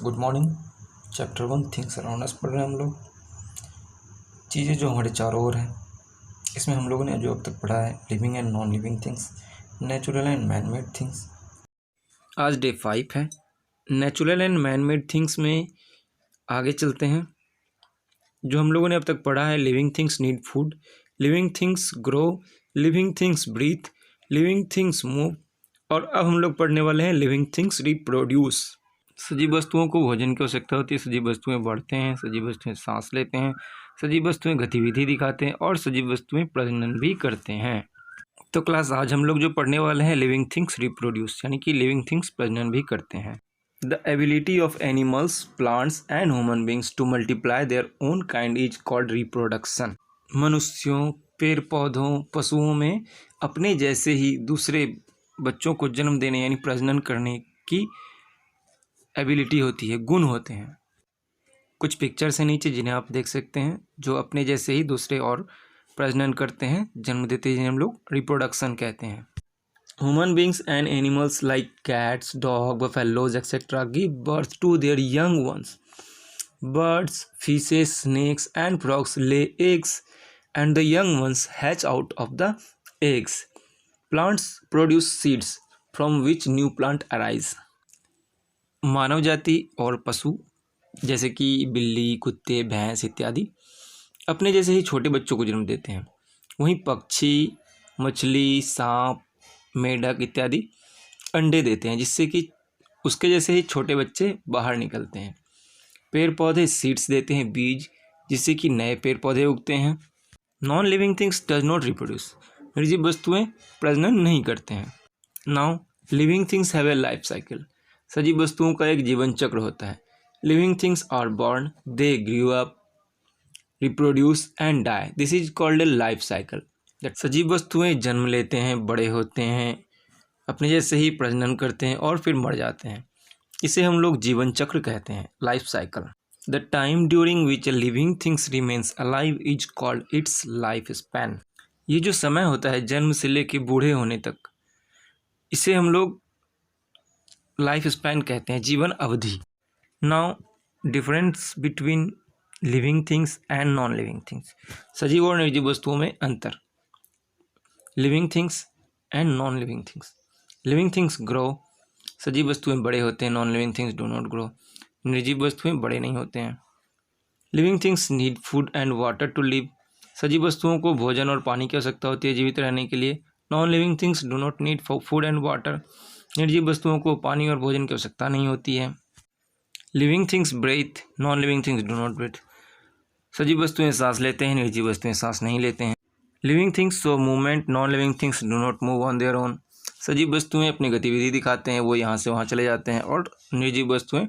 Good morning. Chapter 1 things around us पढ़ रहे हैं हम लोग। चीज़ें जो हमारे चारों ओर हैं, इसमें हम लोगों ने जो अब तक पढ़ा है living and non living things, natural and man made things. आज डे 5 है। Natural and man made things में आगे चलते हैं। जो हम लोगों ने अब तक पढ़ा है, living things need food, living things grow, living things breathe, living things move, और अब हम लोग पढ़ने वाले हैं लिविंग थिंग्स रिप्रोड्यूस। सजीव वस्तुओं को भोजन की आवश्यकता होती है। सजीव वस्तुएं बढ़ते हैं, सजीव वस्तुएं सांस लेते हैं, सजीव वस्तुएं गतिविधि दिखाते हैं और सजीव वस्तुएं प्रजनन भी करते हैं। तो क्लास आज हम लोग जो पढ़ने वाले हैं लिविंग थिंग्स रिप्रोड्यूस, यानी कि लिविंग थिंग्स प्रजनन भी करते हैं। The ability of animals, plants and human beings to multiply their own kind is called reproduction. मनुष्यों, पेड़ पौधों, पशुओं में अपने जैसे ही दूसरे बच्चों को जन्म देने यानी प्रजनन करने की एबिलिटी होती है, गुण होते हैं। कुछ पिक्चर्स हैं नीचे जिन्हें आप देख सकते हैं, जो अपने जैसे ही दूसरे और प्रजनन करते हैं, जन्म देते हैं, जिन्हें हम लोग रिप्रोडक्शन कहते हैं। Human beings and animals like cats, dog, buffaloes etcetera give birth to their young ones. Birds, fishes, snakes and frogs lay eggs and the young ones hatch out of the eggs. Plants produce seeds from which new plant arise. मानव जाति और पशु जैसे कि बिल्ली, कुत्ते, भैंस इत्यादि अपने जैसे ही छोटे बच्चों को जन्म देते हैं। वहीं पक्षी, मछली, सांप, मेढक इत्यादि अंडे देते हैं, जिससे कि उसके जैसे ही छोटे बच्चे बाहर निकलते हैं। पेड़ पौधे सीड्स देते हैं, बीज, जिससे कि नए पेड़ पौधे उगते हैं। Non living things does not reproduce. निर्जीव वस्तुएं प्रजनन नहीं करते हैं। Now living things have a life cycle. सजीव वस्तुओं का एक जीवन चक्र होता है। Living things are born, they grew up, reproduce and die. This is called a life cycle. सजीव वस्तुएं जन्म लेते हैं, बड़े होते हैं, अपने जैसे ही प्रजनन करते हैं और फिर मर जाते हैं। इसे हम लोग जीवन चक्र कहते हैं, life cycle. The time during which a living things remains alive is called its life span. ये जो समय होता है जन्म से लेके बूढ़े होने तक, इसे हम लोग लाइफ स्पैन कहते हैं, जीवन अवधि। Now difference between living things and non living things. सजीव और निर्जीव वस्तुओं में अंतर। Living things and non living things. Living things grow, सजीव वस्तुएं बड़े होते हैं। Non living things do not grow, निर्जीव वस्तुएं बड़े नहीं होते हैं। Living things need food and water to live. सजीव वस्तुओं को भोजन और पानी की आवश्यकता होती है जीवित रहने के लिए। Non living things do not need food and water. निर्जीव वस्तुओं को पानी और भोजन की आवश्यकता नहीं होती है। Living things breathe, non living things do not breathe. सजीव वस्तुएं सांस लेते हैं, निर्जीव वस्तुएं सांस नहीं लेते हैं। Living things show movement, non living things do not move on their own. सजीव वस्तुएं अपनी गतिविधि दिखाते हैं, वो यहाँ से वहाँ चले जाते हैं, और निर्जीव वस्तुएं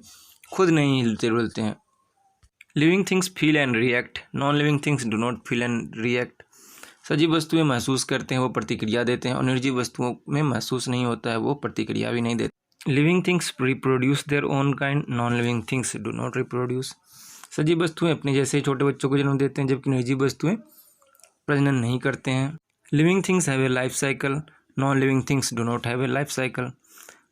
खुद नहीं हिलते डुलते हैं। Living things feel and react, non living things do not feel and react. सजीव वस्तुएं महसूस करते हैं, वो प्रतिक्रिया देते हैं, और निर्जीव वस्तुओं में महसूस नहीं होता है, वो प्रतिक्रिया भी नहीं देते। Living things reproduce their own kind, non living things do not reproduce. सजीव वस्तुएं अपने जैसे ही छोटे बच्चों को जन्म देते हैं, जबकि निर्जीव वस्तुएं प्रजनन नहीं करते हैं। Living things have a life cycle, non living things do not have a life cycle.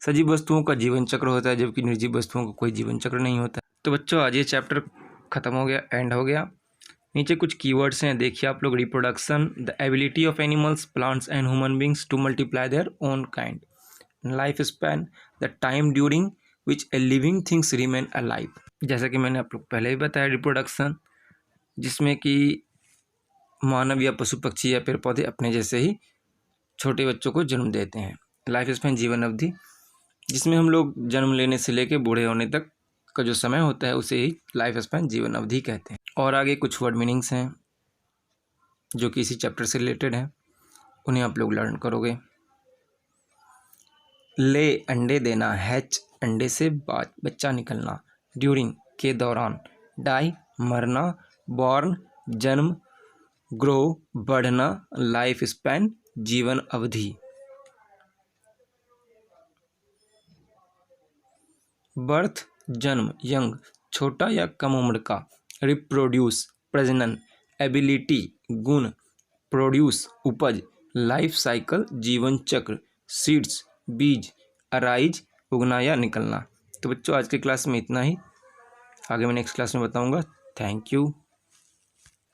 सजीव वस्तुओं का जीवन चक्र होता है, जबकि निर्जीव वस्तुओं का कोई जीवन चक्र नहीं होता। तो बच्चों, आज ये चैप्टर खत्म हो गया, एंड हो गया। नीचे कुछ कीवर्ड्स हैं, देखिए आप लोग। Reproduction, the ability of animals, plants and human beings to multiply their own kind. Life span, the time during which a living things remain alive. जैसा कि मैंने आप लोग पहले ही बताया, रिप्रोडक्शन जिसमें कि मानव या पशु पक्षी या पेड़ पौधे अपने जैसे ही छोटे बच्चों को जन्म देते हैं। लाइफ स्पैन जीवन अवधि, जिसमें हम लोग जन्म लेने से लेकर बूढ़े होने तक का जो समय होता है उसे ही लाइफ स्पैन जीवन अवधि कहते हैं। और आगे कुछ वर्ड मीनिंग्स हैं जो कि इसी चैप्टर से रिलेटेड हैं, उन्हें आप लोग लर्न करोगे। ले अंडे देना, हैच अंडे से बच्चा निकलना, ड्यूरिंग के दौरान, डाई मरना, बॉर्न जन्म, ग्रो बढ़ना, लाइफ स्पैन जीवन अवधि। बर्थ जन्म, यंग छोटा या कम उम्र का, रिप्रोड्यूस प्रजनन, एबिलिटी गुण, प्रोड्यूस उपज, लाइफ साइकिल जीवन चक्र, सीड्स बीज, अराइज उगना या निकलना। तो बच्चों, आज के क्लास में इतना ही। आगे मैं नेक्स्ट क्लास में बताऊँगा। Thank you.